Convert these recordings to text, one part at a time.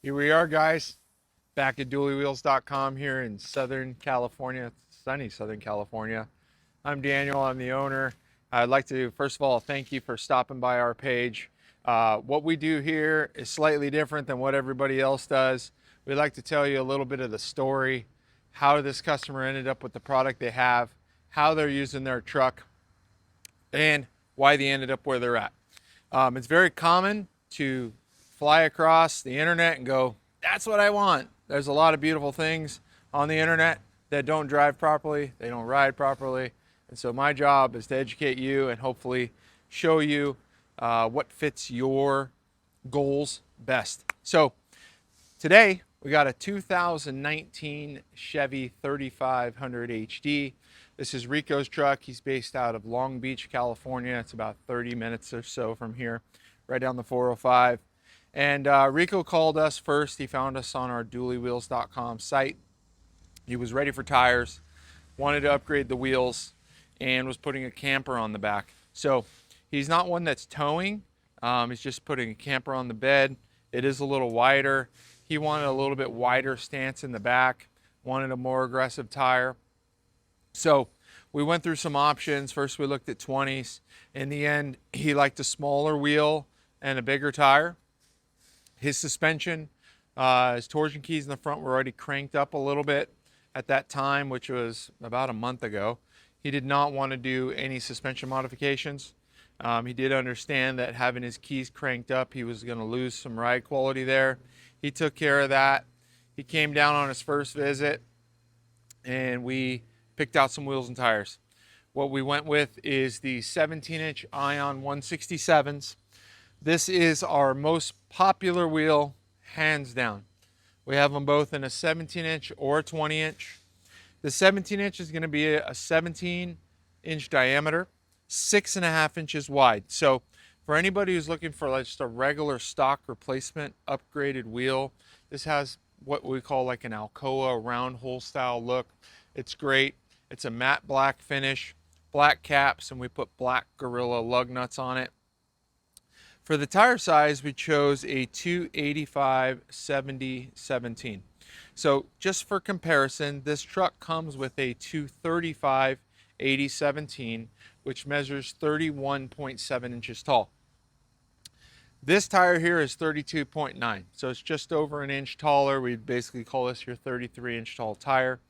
Here we are, guys, back at duallywheels.com here in Southern California, sunny Southern California. I'm Daniel, I'm the owner. I'd like to, first of all, thank you for stopping by our page. What we do here is slightly different than what everybody else does. We'd like to tell you a little bit of the story, how this customer ended up with the product they have, how they're using their truck, and why they ended up where they're at. It's very common to fly across the internet and go, that's what I want. There's a lot of beautiful things on the internet that don't drive properly, they don't ride properly. And so my job is to educate you and hopefully show you what fits your goals best. So today we got a 2019 Chevy 3500HD. This is Rico's truck. He's based out of Long Beach, California. It's about 30 minutes or so from here, right down the 405. And Rico called us first. He found us on our duallywheels.com site. He was ready for tires, wanted to upgrade the wheels, and was putting a camper on the back. So he's not one that's towing. He's just putting a camper on the bed. It is a little wider. He wanted a little bit wider stance in the back, wanted a more aggressive tire. So we went through some options. First we looked at 20s. In the end, he liked a smaller wheel and a bigger tire. His suspension, his torsion keys in the front were already cranked up a little bit at that time, which was about a month ago. He did not want to do any suspension modifications. He did understand that having his keys cranked up, he was going to lose some ride quality there. He took care of that. He came down on his first visit and we picked out some wheels and tires. What we went with is the 17-inch Ion 167s. This is our most popular wheel, hands down. We have them both in a 17-inch or a 20-inch. The 17-inch is going to be a 17-inch diameter, 6.5 inches wide. So for anybody who's looking for just a regular stock replacement upgraded wheel, this has what we call like an Alcoa round hole style look. It's great. It's a matte black finish, black caps, and we put black Gorilla lug nuts on it. For the tire size, we chose a 285/70/17. So just for comparison, this truck comes with a 235/80/17, which measures 31.7 inches tall. This tire here is 32.9, so it's just over an inch taller. We'd basically call this your 33-inch tall tire.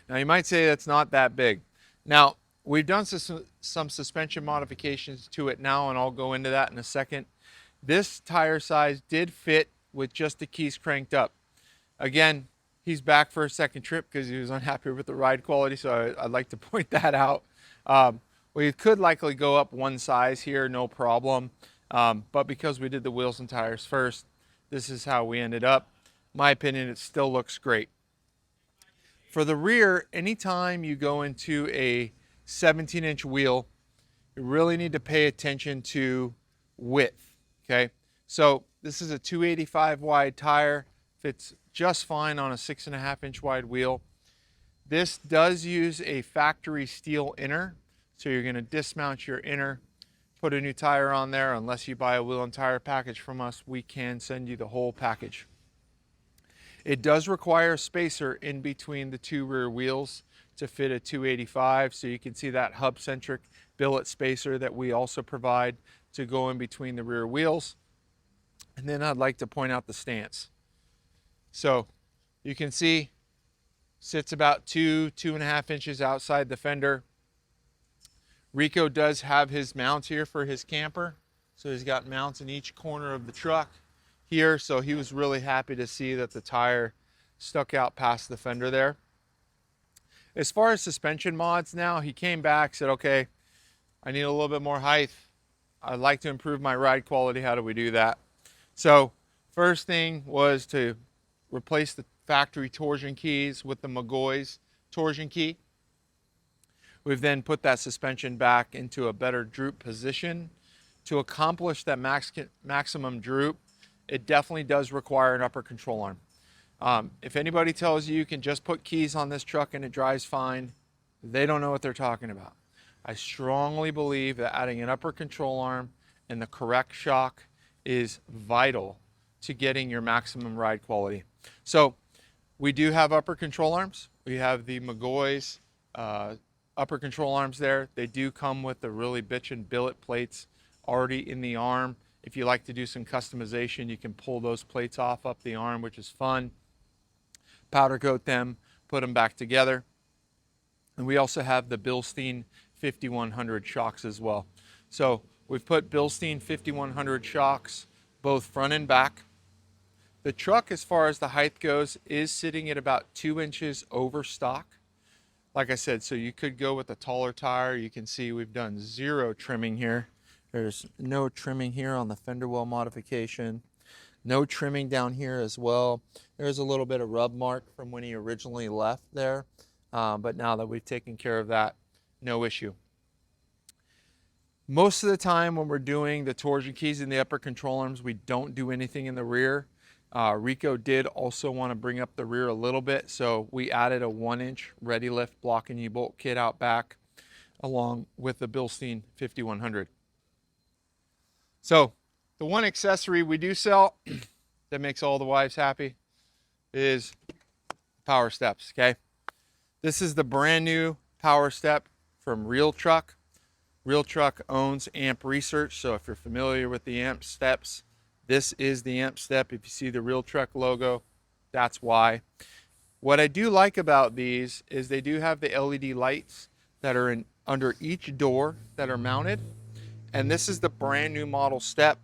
Now you might say that's not that big. Now we've done some suspension modifications to it now, and I'll go into that in a second. This tire size did fit with just the keys cranked up. Again, he's back for a second trip because he was unhappy with the ride quality, so I'd like to point that out. We could likely go up one size here, no problem. But because we did the wheels and tires first, this is how we ended up. In my opinion, it still looks great. For the rear, anytime you go into a 17-inch wheel, you really need to pay attention to width, okay? So this is a 285 wide tire, fits just fine on a 6.5 inch wide wheel. This does use a factory steel inner, so you're gonna dismount your inner, put a new tire on there. Unless you buy a wheel and tire package from us, we can send you the whole package. It does require a spacer in between the two rear wheels to fit a 285, so you can see that hub-centric billet spacer that we also provide to go in between the rear wheels. And then I'd like to point out the stance. So you can see sits about 2.5 inches outside the fender. Rico does have his mounts here for his camper, so he's got mounts in each corner of the truck here, so he was really happy to see that the tire stuck out past the fender there. As far as suspension mods now, he came back, said, okay, I need a little bit more height. I'd like to improve my ride quality. How do we do that? So first thing was to replace the factory torsion keys with the McGaughys torsion key. We've then put that suspension back into a better droop position. To accomplish that maximum droop, it definitely does require an upper control arm. If anybody tells you you can just put keys on this truck and it drives fine, they don't know what they're talking about. I strongly believe that adding an upper control arm and the correct shock is vital to getting your maximum ride quality. So we do have upper control arms. We have the McGaughys upper control arms there. They do come with the really bitchin' billet plates already in the arm. If you like to do some customization, you can pull those plates off up the arm, which is fun. Powder coat them, put them back together. And we also have the Bilstein 5100 shocks as well. So we've put Bilstein 5100 shocks both front and back. The truck, as far as the height goes, is sitting at about 2 inches over stock. Like I said, so you could go with a taller tire. You can see we've done zero trimming here. There's no trimming here on the fender well modification. No trimming down here as well. There's a little bit of rub mark from when he originally left there. But now that we've taken care of that, no issue. Most of the time when we're doing the torsion keys in the upper control arms, we don't do anything in the rear. Rico did also want to bring up the rear a little bit, so we added a 1-inch ready lift block and Ubolt kit out back along with the Bilstein 5100. So the one accessory we do sell that makes all the wives happy is power steps, okay? This is the brand new power step from Real Truck. Real Truck owns Amp Research, so if you're familiar with the Amp steps, this is the Amp step. If you see the Real Truck logo, that's why. What I do like about these is they do have the LED lights that are under each door that are mounted. And this is the brand new model step.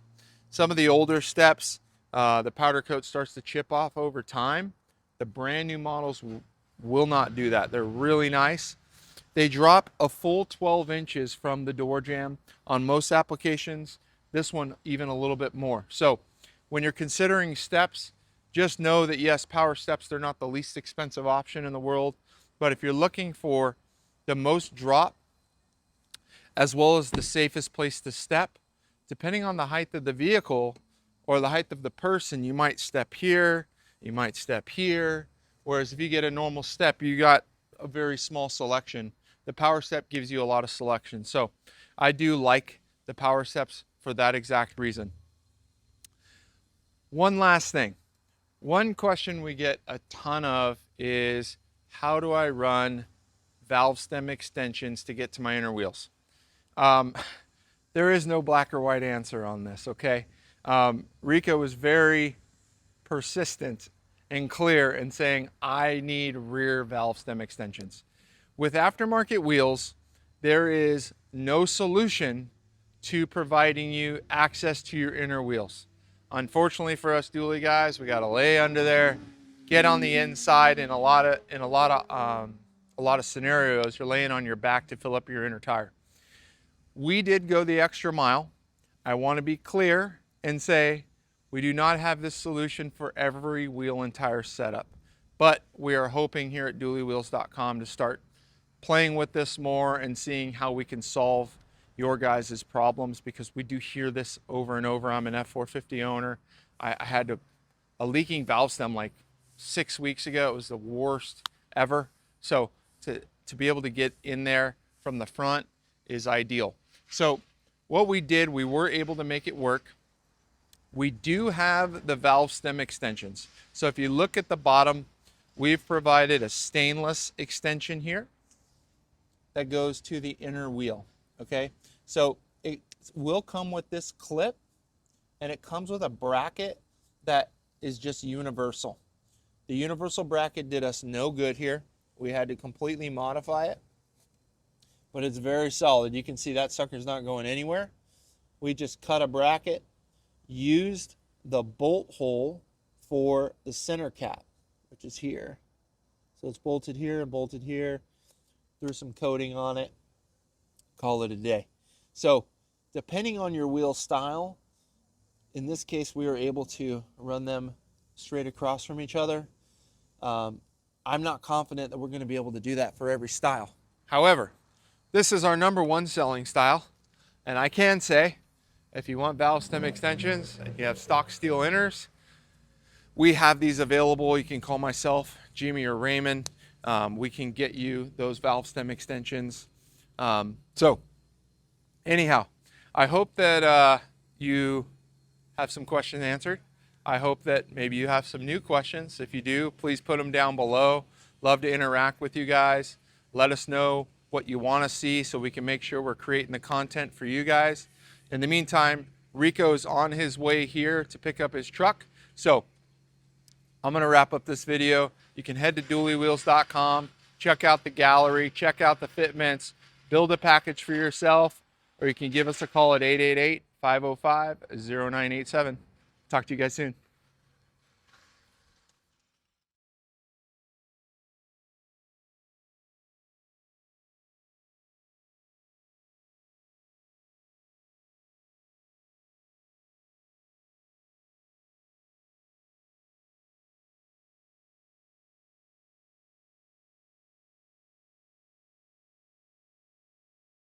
Some of the older steps, the powder coat starts to chip off over time. The brand new models will not do that. They're really nice. They drop a full 12 inches from the door jamb on most applications. This one even a little bit more. So when you're considering steps, just know that yes, power steps, they're not the least expensive option in the world. But if you're looking for the most drop as well as the safest place to step, depending on the height of the vehicle or the height of the person, you might step here, you might step here. Whereas if you get a normal step, you got a very small selection. The power step gives you a lot of selection. So I do like the power steps for that exact reason. One last thing. One question we get a ton of is, how do I run valve stem extensions to get to my inner wheels? There is no black or white answer on this, okay? Rico was very persistent and clear in saying, I need rear valve stem extensions. With aftermarket wheels, there is no solution to providing you access to your inner wheels. Unfortunately for us dually guys, we gotta lay under there, get on the inside. In a lot of scenarios, you're laying on your back to fill up your inner tire. We did go the extra mile. I want to be clear and say we do not have this solution for every wheel and tire setup, but we are hoping here at duallywheels.com to start playing with this more and seeing how we can solve your guys' problems, because we do hear this over and over. I'm an F450 owner. I had a leaking valve stem like 6 weeks ago. It was the worst ever. So to be able to get in there from the front is ideal. So what we did, we were able to make it work. We do have the valve stem extensions. So if you look at the bottom, we've provided a stainless extension here that goes to the inner wheel, okay? So it will come with this clip, and it comes with a bracket that is just universal. The universal bracket did us no good here. We had to completely modify it, but it's very solid. You can see that sucker's not going anywhere. We just cut a bracket, used the bolt hole for the center cap, which is here. So it's bolted here and bolted here, threw some coating on it, call it a day. So depending on your wheel style, in this case we were able to run them straight across from each other. I'm not confident that we're going to be able to do that for every style. However, this is our #1 selling style, and I can say, if you want valve stem extensions and you have stock steel inners, we have these available. You can call myself, Jimmy, or Raymond. We can get you those valve stem extensions. So anyhow, I hope that you have some questions answered. I hope that maybe you have some new questions. If you do, please put them down below. Love to interact with you guys. Let us know what you want to see so we can make sure we're creating the content for you guys. In the meantime, Rico's on his way here to pick up his truck. So I'm going to wrap up this video. You can head to duallywheels.com, check out the gallery, check out the fitments, build a package for yourself, or you can give us a call at 888-505-0987. Talk to you guys soon.